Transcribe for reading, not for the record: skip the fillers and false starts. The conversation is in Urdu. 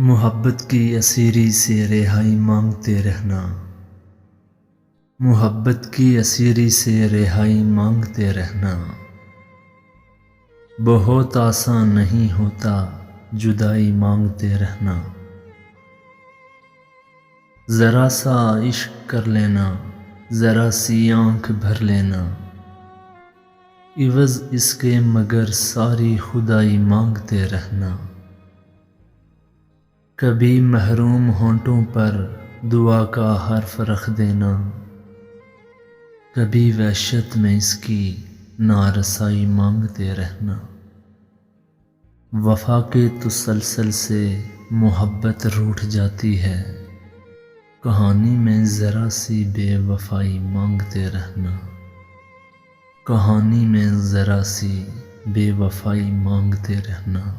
محبت کی اسیری سے رہائی مانگتے رہنا، محبت کی اسیری سے رہائی مانگتے رہنا، بہت آسان نہیں ہوتا جدائی مانگتے رہنا۔ ذرا سا عشق کر لینا، ذرا سی آنکھ بھر لینا، عوض اس کے مگر ساری خدائی مانگتے رہنا۔ کبھی محروم ہونٹوں پر دعا کا حرف رکھ دینا، کبھی وحشت میں اس کی نارسائی مانگتے رہنا۔ وفا کے تسلسل سے محبت روٹھ جاتی ہے، کہانی میں ذرا سی بے وفائی مانگتے رہنا، کہانی میں ذرا سی بے وفائی مانگتے رہنا۔